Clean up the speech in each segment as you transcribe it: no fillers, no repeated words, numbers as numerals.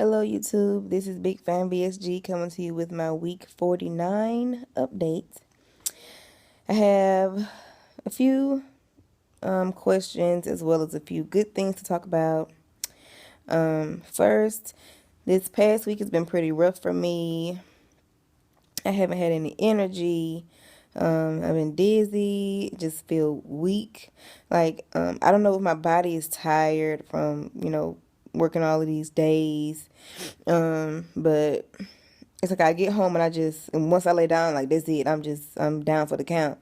Hello, YouTube. This is Big Fan BSG coming to you with my week 49 update. I have a few questions as well as a few good things to talk about. First, this past week has been pretty rough for me. I haven't had any energy. I've been dizzy, just feel weak. I don't know if my body is tired from, working all of these days. But it's like I get home and once I lay down, like that's it. I'm down for the count.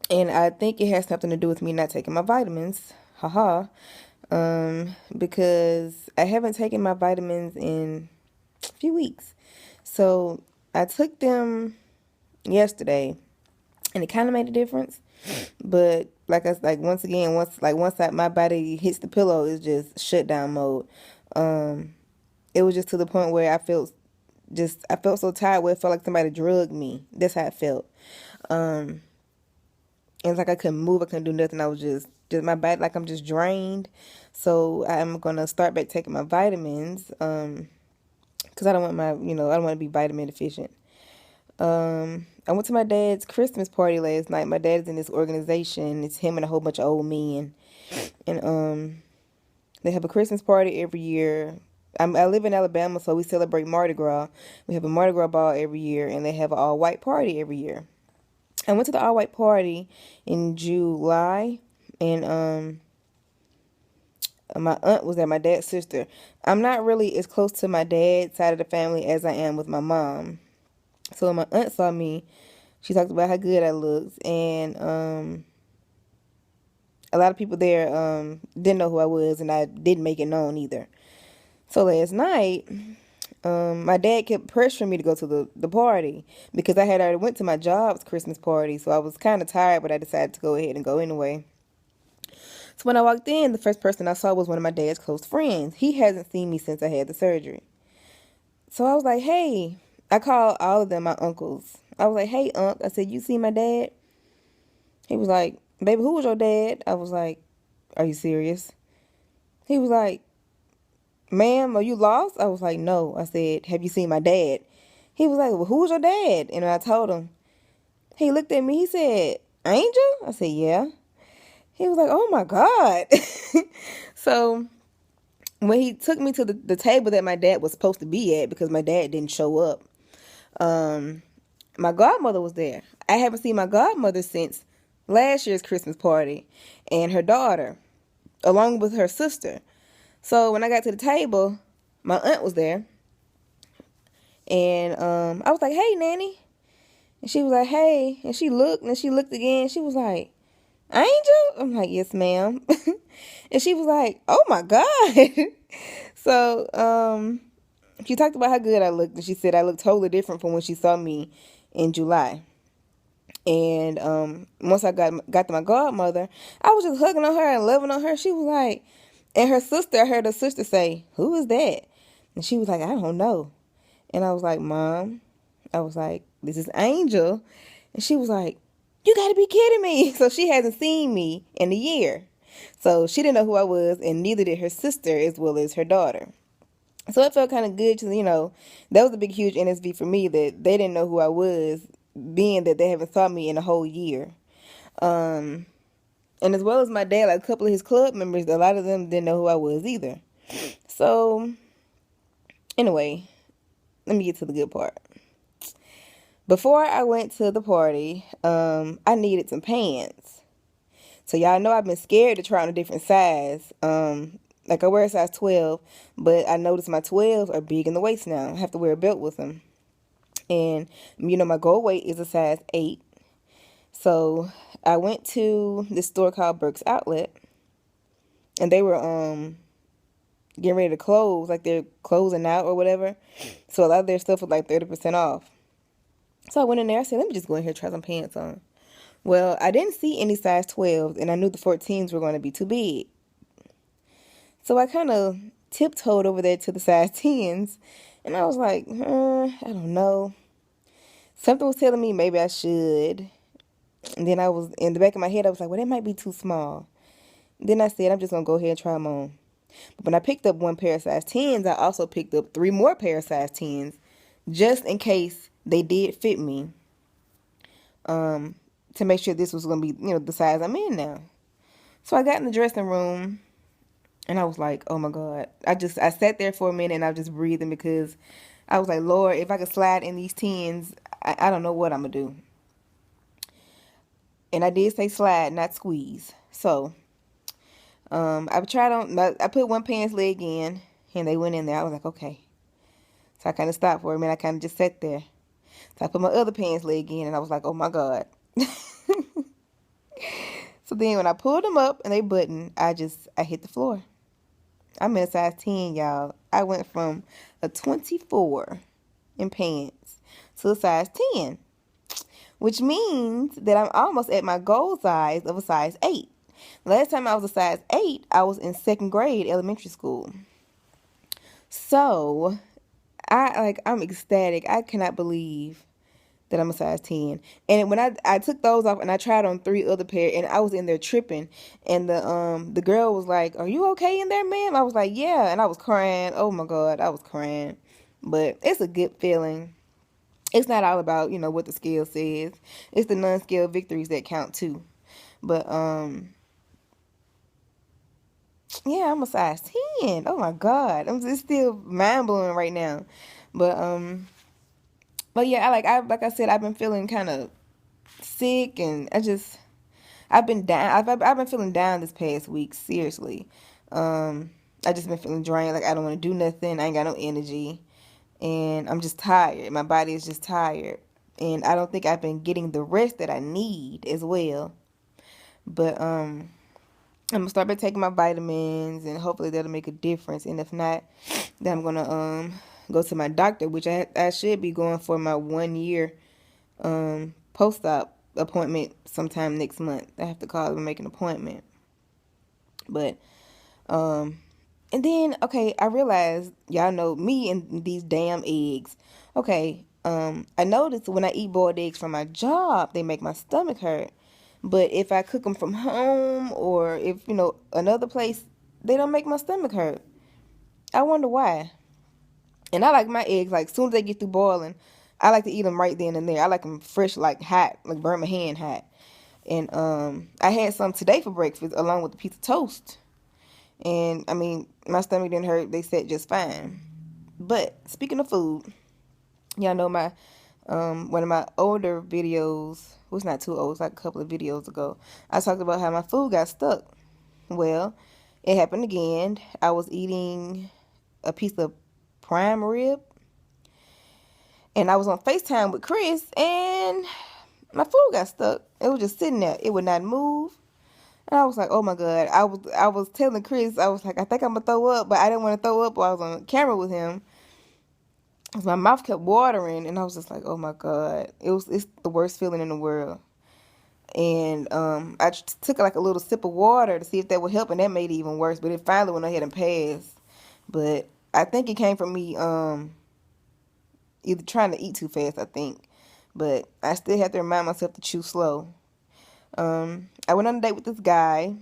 And I think it has something to do with me not taking my vitamins. Haha. Because I haven't taken my vitamins in a few weeks. So I took them yesterday and it kind of made a difference. But once my body hits the pillow, it's just shutdown mode. It was just to the point where I felt so tired where it felt like somebody drugged me. That's how it felt. And it's like I couldn't move, I couldn't do nothing. I was just my body, like I'm just drained. So I'm gonna start back taking my vitamins. Because I don't want I don't want to be vitamin deficient. I went to my dad's Christmas party last night. My dad's in this organization. It's him and a whole bunch of old men. And they have a Christmas party every year. I live in Alabama, so we celebrate Mardi Gras. We have a Mardi Gras ball every year, and they have an all-white party every year. I went to the all-white party in July, and my aunt was there, my dad's sister. I'm not really as close to my dad's side of the family as I am with my mom. So when my aunt saw me, she talked about how good I looked, and a lot of people there didn't know who I was, and I didn't make it known either. So last night, my dad kept pressuring me to go to the party because I had already went to my job's Christmas party, so I was kind of tired, but I decided to go ahead and go anyway. So when I walked in, the first person I saw was one of my dad's close friends. He hasn't seen me since I had the surgery. So I was like, hey, I called all of them my uncles. I was like, hey, Unc. I said, you see my dad? He was like, baby, who was your dad? I was like, are you serious? He was like, ma'am, are you lost? I was like, no. I said, have you seen my dad? He was like, well, who's your dad? And I told him. He looked at me. He said, Angel? I said, yeah. He was like, oh, my God. So when he took me to the table that my dad was supposed to be at, because my dad didn't show up, my godmother was there. I haven't seen my godmother since last year's Christmas party, and her daughter, along with her sister. So when I got to the table, my aunt was there. And I was like, hey, Nanny. And she was like, hey. And she looked again. She was like, Angel? I'm like, yes, ma'am. And she was like, oh, my God. So she talked about how good I looked. And she said I looked totally different from when she saw me in July. And once I got to my godmother, I was just hugging on her and loving on her. She was like, and her sister, I heard her sister say, who is that? And she was like, I don't know. And I was like, Mom, I was like, this is Angel. And she was like, you got to be kidding me. So she hasn't seen me in a year. So she didn't know who I was, and neither did her sister as well as her daughter. So it felt kind of good to, that was a big, huge NSV for me that they didn't know who I was, being that they haven't saw me in a whole year. And as well as my dad, like a couple of his club members, a lot of them didn't know who I was either. So anyway, let me get to the good part. Before I went to the party, I needed some pants. So y'all know I've been scared to try on a different size. Like I wear a size 12, but I noticed my 12s are big in the waist now. I have to wear a belt with them. And, my goal weight is a size 8. So I went to this store called Burke's Outlet. And they were getting ready to close, like they're closing out or whatever. So a lot of their stuff was like 30% off. So I went in there, I said, let me just go in here and try some pants on. Well, I didn't see any size 12s, and I knew the 14s were going to be too big. So I kind of tiptoed over there to the size 10s, and I was like, I don't know. Something was telling me maybe I should. And then in the back of my head, I was like, well, that might be too small. Then I said, I'm just going to go ahead and try them on. But when I picked up one pair of size 10s, I also picked up 3 more pair of size 10s just in case they did fit me. To make sure this was going to be, the size I'm in now. So I got in the dressing room and I was like, oh my God. I sat there for a minute and I was just breathing because I was like, Lord, if I could slide in these 10s, I don't know what I'm going to do. And I did say slide, not squeeze. So I put one pants leg in and they went in there. I was like, okay. So I kind of stopped for a minute. I kind of just sat there. So I put my other pants leg in and I was like, oh my God. So then when I pulled them up and they buttoned, I hit the floor. I'm in a size 10, y'all. I went from a 24 in pants to a size 10, which means that I'm almost at my goal size of a size 8. Last time I was a size 8, I was in 2nd grade elementary school. So, I'm ecstatic. I cannot believe that I'm a size 10. And when I took those off and I tried on 3 other pair and I was in there tripping and the girl was like, "Are you okay in there, ma'am?" I was like, "Yeah," and I was crying. Oh my God, I was crying. But it's a good feeling. It's not all about, what the scale says. It's the non-scale victories that count too. But yeah, I'm a size 10. Oh my God. It's still mind blowing right now. But yeah, like I said, I've been feeling kind of sick and I've been down. I've been feeling down this past week, seriously. I just been feeling drained, like I don't want to do nothing. I ain't got no energy. And I'm just tired. My body is just tired. And I don't think I've been getting the rest that I need as well. But I'm gonna start by taking my vitamins and hopefully that'll make a difference. And if not, then I'm gonna go to my doctor, which I should be going for my 1-year post-op appointment sometime next month. I have to call and make an appointment. But and then, okay, I realized, y'all know me and these damn eggs. Okay, I noticed when I eat boiled eggs from my job, they make my stomach hurt. But if I cook them from home or if, another place, they don't make my stomach hurt. I wonder why. And I like my eggs, like, as soon as they get through boiling, I like to eat them right then and there. I like them fresh, like, hot, like burn my hand hot. And I had some today for breakfast along with a piece of toast. And, I mean, my stomach didn't hurt. They said just fine. But, speaking of food, y'all know my one of my older videos, well, it's not too old, it's like a couple of videos ago, I talked about how my food got stuck. Well, it happened again. I was eating a piece of prime rib, and I was on FaceTime with Chris, and my food got stuck. It was just sitting there. It would not move. And I was like, oh my God. I was telling Chris, I was like, I think I'm going to throw up, but I didn't want to throw up while I was on camera with him. Because my mouth kept watering, and I was just like, oh my God. It's the worst feeling in the world. And I took like a little sip of water to see if that would help, and that made it even worse. But it finally went ahead and passed. But I think it came from me either trying to eat too fast, I think. But I still have to remind myself to chew slow. I went on a date with this guy,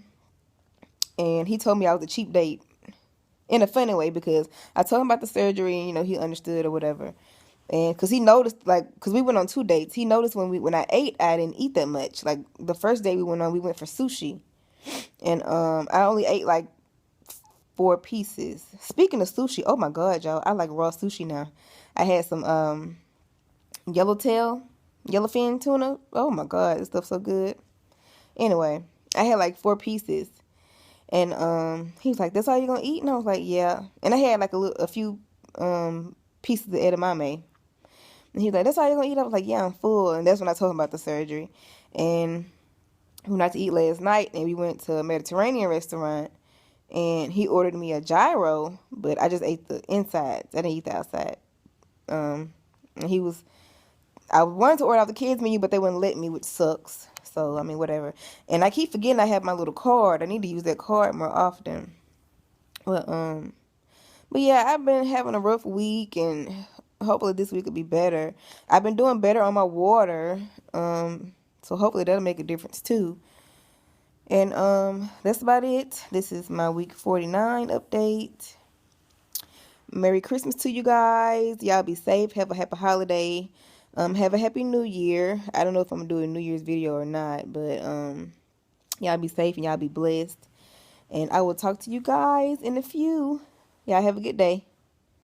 and he told me I was a cheap date in a funny way because I told him about the surgery, and, he understood or whatever. And because he noticed, like, because we went on 2 dates, he noticed when I ate, I didn't eat that much. Like, the first day we went for sushi. And I only ate, like, 4 pieces. Speaking of sushi, oh my God, y'all, I like raw sushi now. I had some yellowfin tuna. Oh my God, this stuff's so good. Anyway, I had like 4 pieces. And he was like, "That's all you're gonna eat?" And I was like, "Yeah." And I had like a few pieces of edamame. And he was like, "That's all you're gonna eat?" I was like, "Yeah, I'm full." And that's when I told him about the surgery. And we went out to eat last night, and we went to a Mediterranean restaurant. And he ordered me a gyro, but I just ate the insides. I didn't eat the outside. And I wanted to order out the kids menu, but they wouldn't let me, which sucks. So, I mean, whatever. And I keep forgetting I have my little card. I need to use that card more often. But yeah, I've been having a rough week, and hopefully this week will be better. I've been doing better on my water. So hopefully that'll make a difference too. And that's about it. This is my week 49 update. Merry Christmas to you guys. Y'all be safe. Have a happy holiday. Have a happy new year. I don't know if I'm gonna do a New Year's video or not, but y'all be safe and y'all be blessed. And I will talk to you guys in a few. Y'all have a good day.